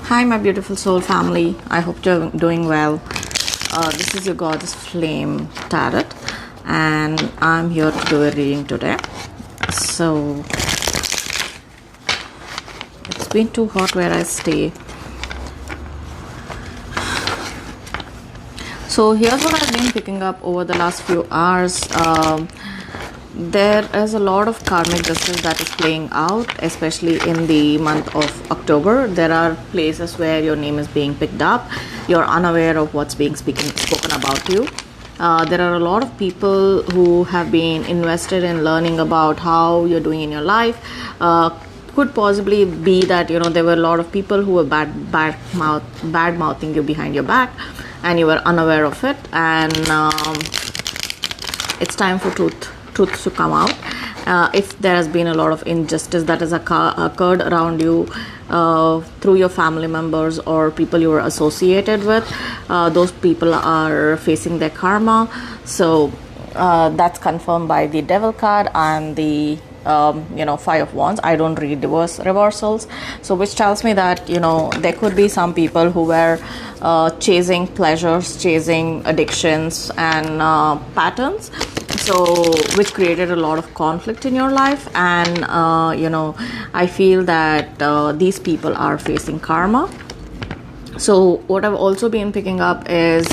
Hi, my beautiful soul family. I hope you're doing well. This is your Goddess Flame Tarot, and I'm here to do a reading today. So, it's been too hot where I stay. So, here's what I've been picking up over the last few hours. There is a lot of karmic justice that is playing out, especially in the month of October. There are places where your name is being picked up. You're unaware of what's being spoken about you. There are a lot of people who have been invested in learning about how you're doing in your life. Could possibly be that there were a lot of people who were bad mouthing you behind your back, and you were unaware of it. And it's time for truth to come out. If there has been a lot of injustice that has occurred around you through your family members or people you were associated with, those people are facing their karma. So that's confirmed by the Devil card and the Five of Wands. I don't read reversals, so which tells me that there could be some people who were chasing pleasures, chasing addictions and patterns, so which created a lot of conflict in your life. And I feel that these people are facing karma. So what I've also been picking up is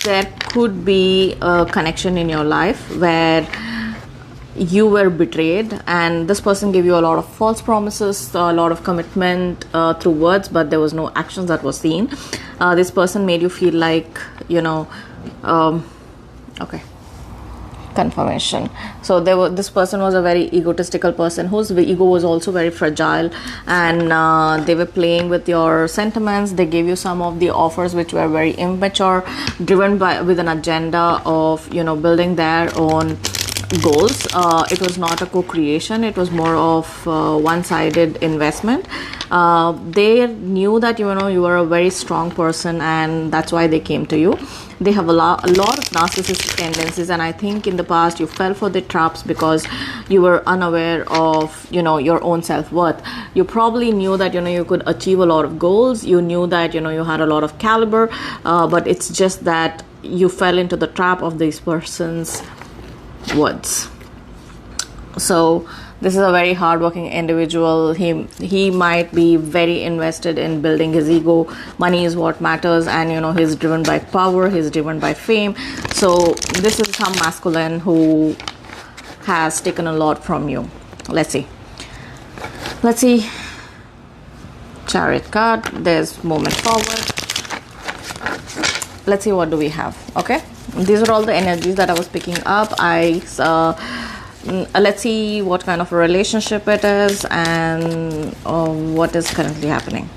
there could be a connection in your life where you were betrayed, and this person gave you a lot of false promises, a lot of commitment through words, but there was no actions that was seen. This person made you feel like okay, confirmation. So this person was a very egotistical person whose ego was also very fragile, and they were playing with your sentiments. They gave you some of the offers which were very immature, driven with an agenda of building their own goals. It was not a co-creation, it was more of one-sided investment. They knew that you were a very strong person, and that's why they came to you. They have a lot of narcissistic tendencies, and I think in the past you fell for the traps because you were unaware of your own self-worth. You probably knew that you could achieve a lot of goals. You knew that you had a lot of caliber, but it's just that you fell into the trap of these persons' words. So this is a very hardworking individual. He might be very invested in building his ego. Money is what matters, and he's driven by power, he's driven by fame. So this is some masculine who has taken a lot from you. Let's see Chariot card. There's movement forward. Let's see what do we have. Okay, these are all the energies that I was picking up. Let's see what kind of a relationship it is and what is currently happening.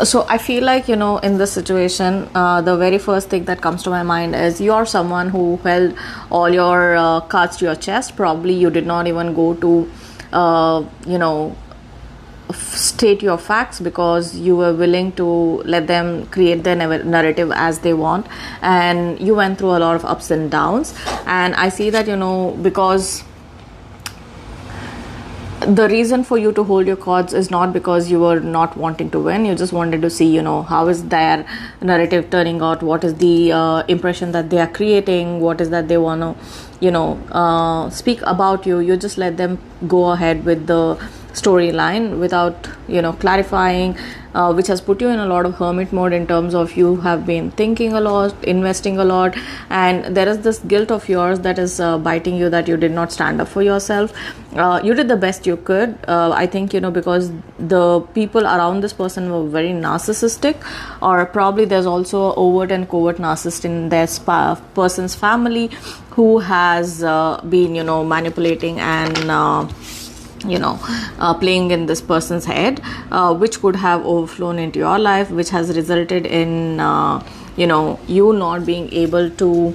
So I feel like in this situation, the very first thing that comes to my mind is you are someone who held all your cards to your chest. Probably you did not even go to state your facts because you were willing to let them create their narrative as they want, and you went through a lot of ups and downs. And I see that because the reason for you to hold your cards is not because you were not wanting to win. You just wanted to see how is their narrative turning out, what is the impression that they are creating, what is that they want to speak about you. You just let them go ahead with the storyline without clarifying, which has put you in a lot of hermit mode in terms of you have been thinking a lot, investing a lot, and there is this guilt of yours that is biting you, that you did not stand up for yourself. You did the best you could. I think because the people around this person were very narcissistic, or probably there's also overt and covert narcissist in their person's family who has been manipulating and playing in this person's head, which could have overflown into your life, which has resulted in you not being able to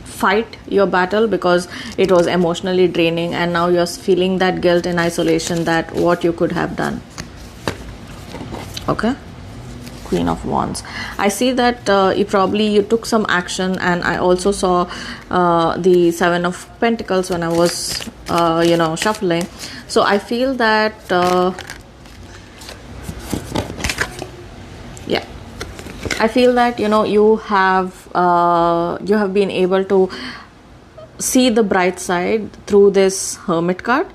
fight your battle because it was emotionally draining, and now you're feeling that guilt and isolation that what you could have done. Okay, Queen of Wands. I see that you took some action, and I also saw the Seven of Pentacles when I was shuffling. So I feel that yeah, I feel that you have been able to see the bright side through this Hermit card.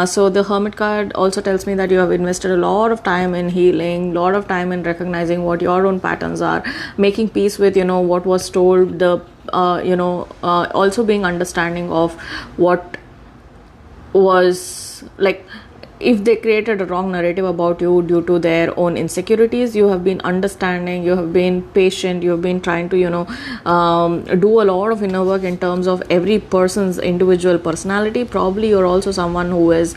So the Hermit card also tells me that you have invested a lot of time in healing, lot of time in recognizing what your own patterns are, making peace with what was told, the also being understanding of what was like. If they created a wrong narrative about you due to their own insecurities, you have been understanding, you have been patient, you have been trying to do a lot of inner work in terms of every person's individual personality. Probably you're also someone who is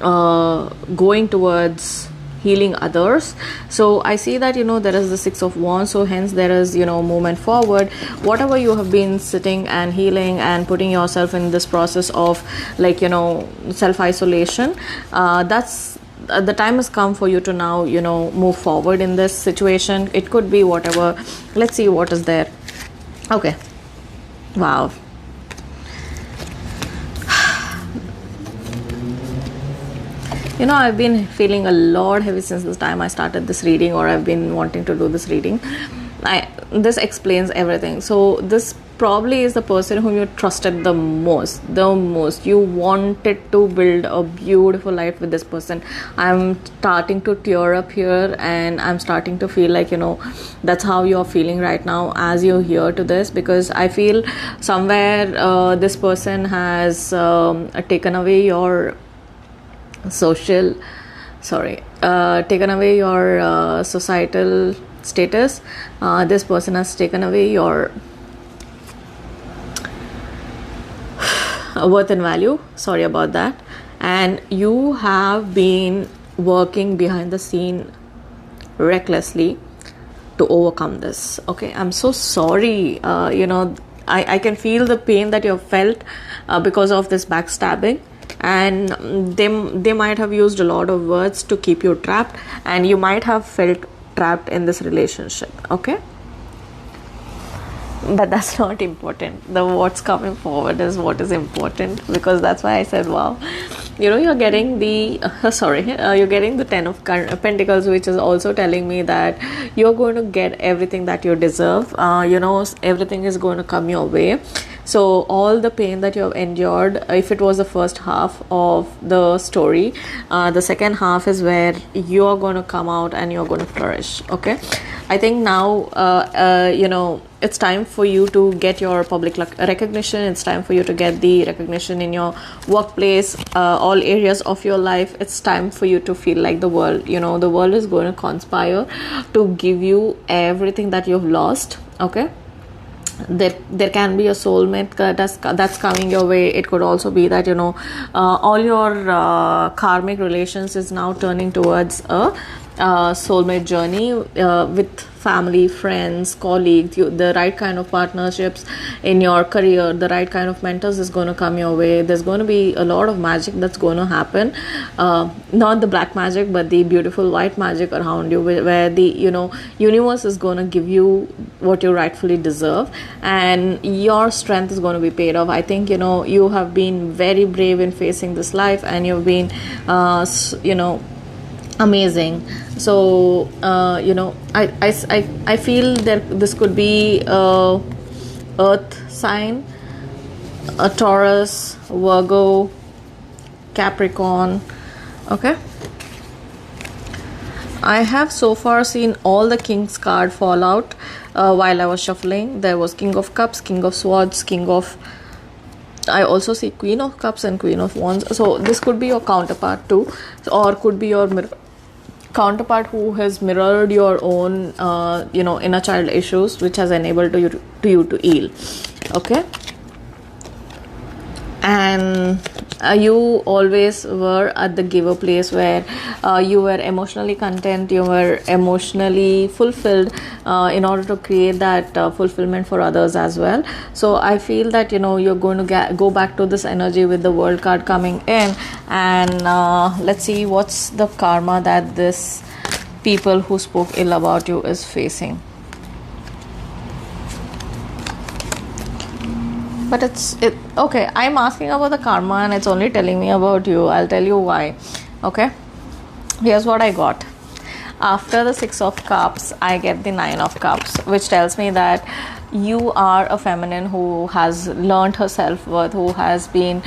going towards healing others. So I see that there is the Six of Wands, so hence there is movement forward. Whatever you have been sitting and healing and putting yourself in this process of self-isolation, that's the time has come for you to now move forward in this situation. It could be whatever. Let's see what is there. Okay, wow. I've been feeling a lot heavy since the time I started this reading, or I've been wanting to do this reading. This explains everything. So this probably is the person whom you trusted the most. You wanted to build a beautiful life with this person. I'm starting to tear up here, and I'm starting to feel like that's how you're feeling right now as you're here to this, because I feel somewhere this person has taken away your taken away your societal status. This person has taken away your worth and value. Sorry about that. And you have been working behind the scene recklessly to overcome this. Okay, I'm so sorry. I can feel the pain that you have felt because of this backstabbing. And they might have used a lot of words to keep you trapped, and you might have felt trapped in this relationship. Okay, but that's not important. What's coming forward is what is important, because that's why I said wow. You're getting the you're getting the Ten of Pentacles, which is also telling me that you're going to get everything that you deserve. Everything is going to come your way. So all the pain that you have endured, if it was the first half of the story, the second half is where you're going to come out and you're going to flourish. Okay, I think now it's time for you to get your public recognition. It's time for you to get the recognition in your workplace, all areas of your life. It's time for you to feel like the world is going to conspire to give you everything that you've lost. Okay, there can be a soulmate that's coming your way. It could also be that all your karmic relations is now turning towards a soulmate journey with family, friends, colleagues, the right kind of partnerships in your career, the right kind of mentors is going to come your way. There's going to be a lot of magic that's going to happen, not the black magic, but the beautiful white magic around you, where the universe is going to give you what you rightfully deserve, and your strength is going to be paid off. I think you have been very brave in facing this life, and you've been amazing. So I feel that this could be a earth sign, a Taurus, Virgo, Capricorn. Okay, I have so far seen all the King's card fall out while I was shuffling. There was King of Cups, King of Swords, I also see Queen of Cups and Queen of Wands. So this could be your counterpart too, or could be your counterpart who has mirrored your own inner child issues, which has enabled you to heal. Okay, and you always were at the giver place, where you were emotionally content, you were emotionally fulfilled in order to create that fulfillment for others as well. So I feel that you're going to go back to this energy with the World card coming in, and let's see what's the karma that this people who spoke ill about you is facing. But okay, I'm asking about the karma and it's only telling me about you. I'll tell you why. Okay, here's what I got. After the 6 of cups, I get the 9 of cups, which tells me that you are a feminine who has learned her self-worth, who has been,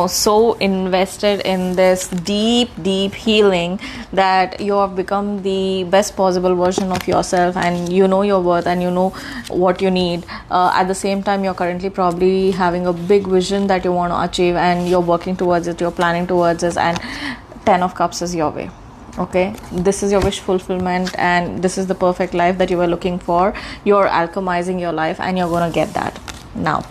so invested in this deep healing that you have become the best possible version of yourself, and you know your worth and you know what you need. At the same time, you're currently probably having a big vision that you want to achieve, and you're working towards it, you're planning towards it, and 10 of cups is your way. Okay, this is your wish fulfillment, and this is the perfect life that you were looking for. You're alchemizing your life and you're gonna get that. Now,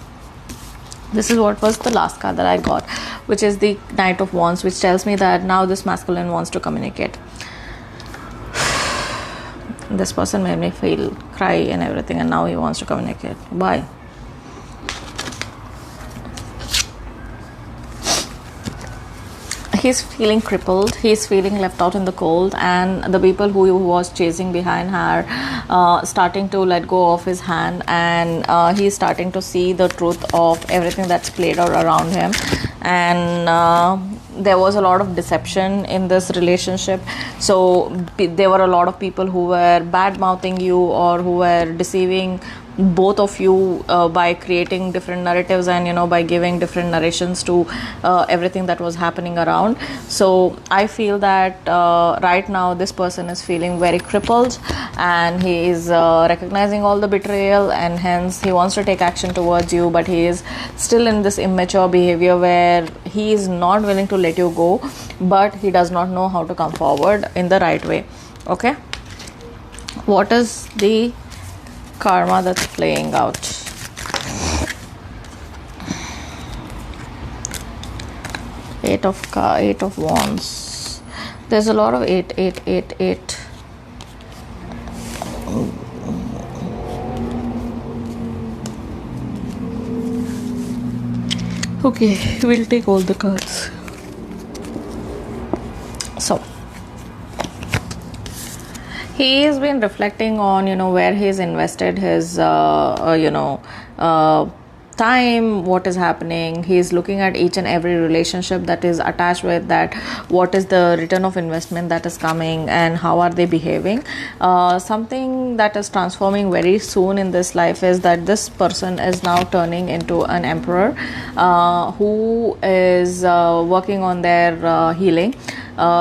this is what was the last card that I got, which is the Knight of Wands, which tells me that now this masculine wants to communicate. This person made me feel cry and everything, and now he wants to communicate. Why? He's feeling crippled, he's feeling left out in the cold, and the people who he was chasing behind are starting to let go of his hand, and he's starting to see the truth of everything that's played out around him. And there was a lot of deception in this relationship, so there were a lot of people who were bad mouthing you or who were deceiving both of you by creating different narratives and by giving different narrations to everything that was happening around. So I feel that right now this person is feeling very crippled, and he is recognizing all the betrayal, and hence he wants to take action towards you, but he is still in this immature behavior where he is not willing to let you go, but he does not know how to come forward in the right way. Okay, what is the karma that's playing out? Eight of Wands. There's a lot of 8. Okay, we'll take all the cards. So he has been reflecting on where he's invested his time, what is happening. He's looking at each and every relationship that is attached with that, what is the return of investment that is coming, and how are they behaving. Something that is transforming very soon in this life is that this person is now turning into an emperor who is working on their healing.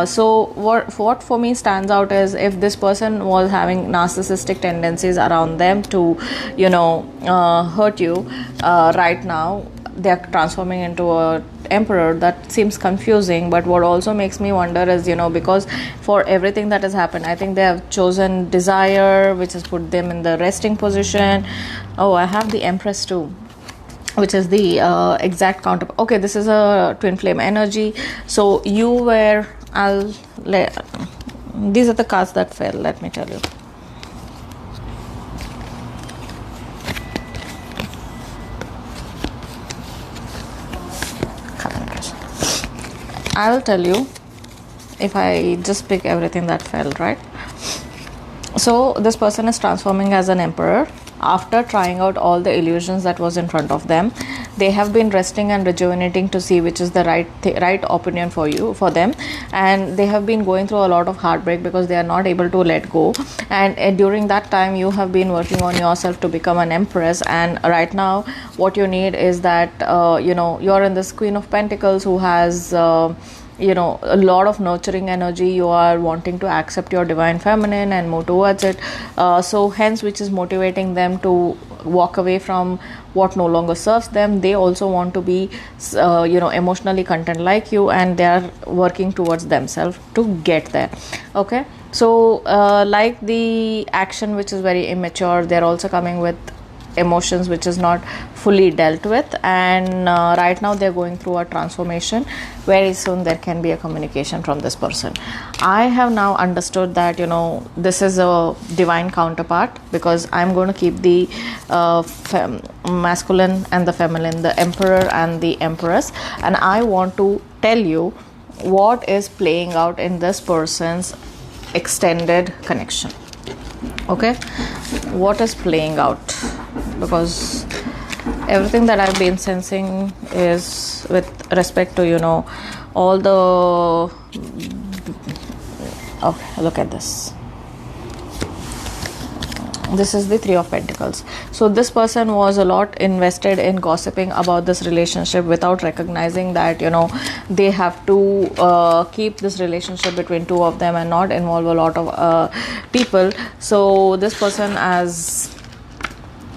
So what for me stands out is, if this person was having narcissistic tendencies around them to hurt you, right now they are transforming into a emperor. That seems confusing, but what also makes me wonder is because for everything that has happened, I think they have chosen desire, which has put them in the resting position. Oh, I have the Empress too, which is the exact counter. Okay, this is a twin flame energy. So you were these are the cards that fell, let me tell you. I will tell you if I just pick everything that fell, right? So this person is transforming as an emperor after trying out all the illusions that was in front of them. They have been resting and rejuvenating to see which is the right opinion for them, and they have been going through a lot of heartbreak because they are not able to let go. And during that time, you have been working on yourself to become an empress. And right now, what you need is that you're in this Queen of Pentacles who has a lot of nurturing energy. You are wanting to accept your divine feminine and move towards it. So hence, which is motivating them to walk away from what no longer serves them. They also want to be emotionally content like you, and they are working towards themselves to get there. Okay, so like the action which is very immature, they're also coming with emotions which is not fully dealt with, and right now they're going through a transformation. Very soon there can be a communication from this person. I have now understood that this is a divine counterpart, because I'm going to keep the masculine and the feminine, the emperor and the empress, and I want to tell you what is playing out in this person's extended connection. Okay, what is playing out? Because everything that I've been sensing is with respect to, you know, all the... Okay, look at this. This is the Three of Pentacles. So this person was a lot invested in gossiping about this relationship without recognizing that, you know, they have to keep this relationship between two of them and not involve a lot of people. So this person has,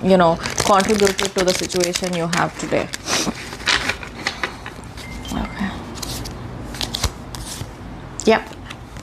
you know, contributed to the situation you have today. Okay. Yeah.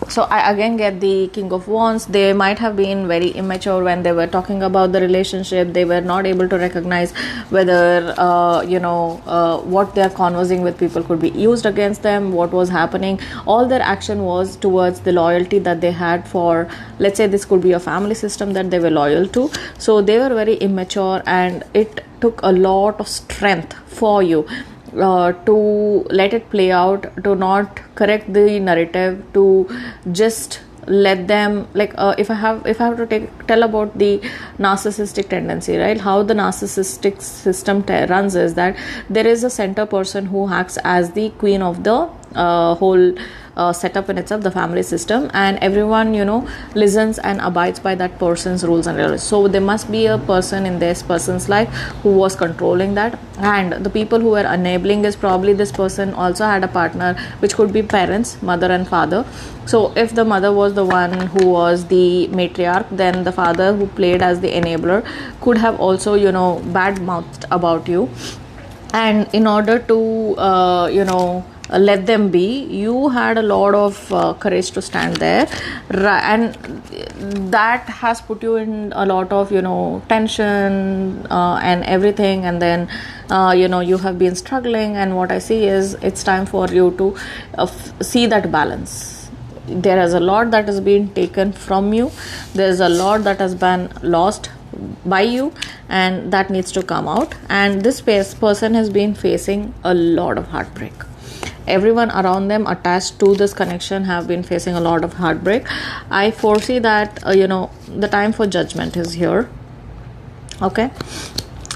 So I again get the King of Wands. They might have been very immature when they were talking about the relationship. They were not able to recognize whether, what they are conversing with people could be used against them, what was happening. All their action was towards the loyalty that they had for, let's say this could be a family system that they were loyal to. So they were very immature, and it took a lot of strength for you to let it play out, to not correct the narrative, to just let them, like, if I have to tell about the narcissistic tendency, right? How the narcissistic system runs is that there is a center person who acts as the queen of the whole setup in itself, the family system, and everyone, you know, listens and abides by that person's rules and regulations. So there must be a person in this person's life who was controlling that, and the people who were enabling is probably this person also had a partner, which could be parents, mother and father. So if the mother was the one who was the matriarch, then the father who played as the enabler could have also, you know, bad mouthed about you. And in order to let them be, you had a lot of courage to stand there, and that has put you in a lot of, you know, tension and everything. And then you have been struggling, and what I see is it's time for you to see that balance. There is a lot that has been taken from you, there's a lot that has been lost by you, and that needs to come out. And this person has been facing a lot of heartbreak. Everyone around them attached to this connection have been facing a lot of heartbreak. I foresee that the time for judgment is here. Okay,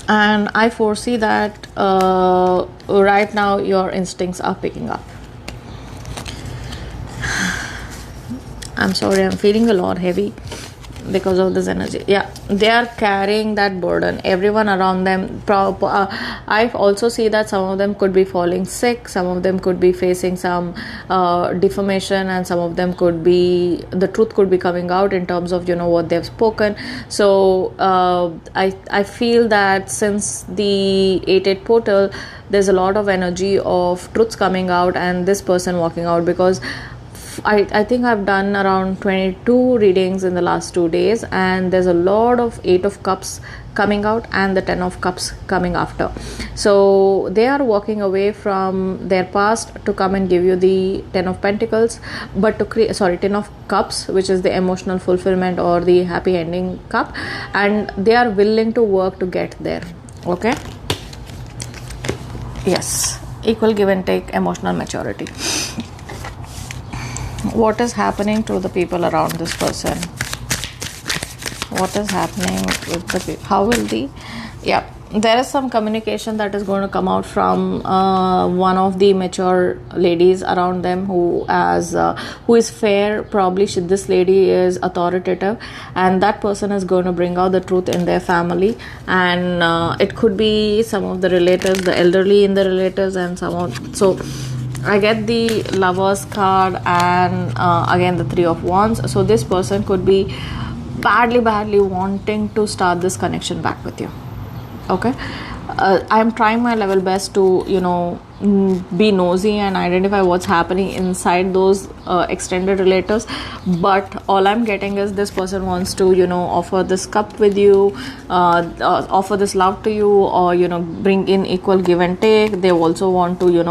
and I foresee that right now your instincts are picking up. I'm sorry, I'm feeling a lot heavy because of this energy. Yeah, they are carrying that burden, everyone around them. I also see that some of them could be falling sick, some of them could be facing some defamation, and some of them could be, the truth could be coming out in terms of what they've spoken. So I feel that since the 8-8 portal, there's a lot of energy of truths coming out and this person walking out, because I think I've done around 22 readings in the last 2 days, and there's a lot of 8 of Cups coming out and the 10 of Cups coming after. So they are walking away from their past to come and give you the 10 of Pentacles, but to create 10 of Cups, which is the emotional fulfillment or the happy ending cup, and they are willing to work to get there. Okay, yes, equal give and take, emotional maturity. What is happening to the people around this person? What is happening with the people? How will there is some communication that is going to come out from one of the mature ladies around them who is fair. Probably this lady is authoritative, and that person is going to bring out the truth in their family. And it could be some of the relatives, the elderly in the relatives, and so I get the Lovers card and again the 3 of Wands. So this person could be badly wanting to start this connection back with you. Okay, I'm trying my level best to be nosy and identify what's happening inside those extended relatives, but all I'm getting is this person wants to offer this cup with you, offer this love to you, or bring in equal give and take. They also want to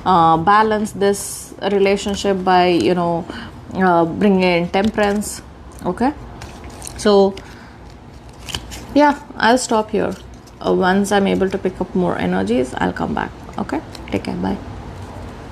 balance this relationship by bringing in temperance. Okay, so yeah, I'll stop here. Once I'm able to pick up more energies, I'll come back. Okay, take care, bye.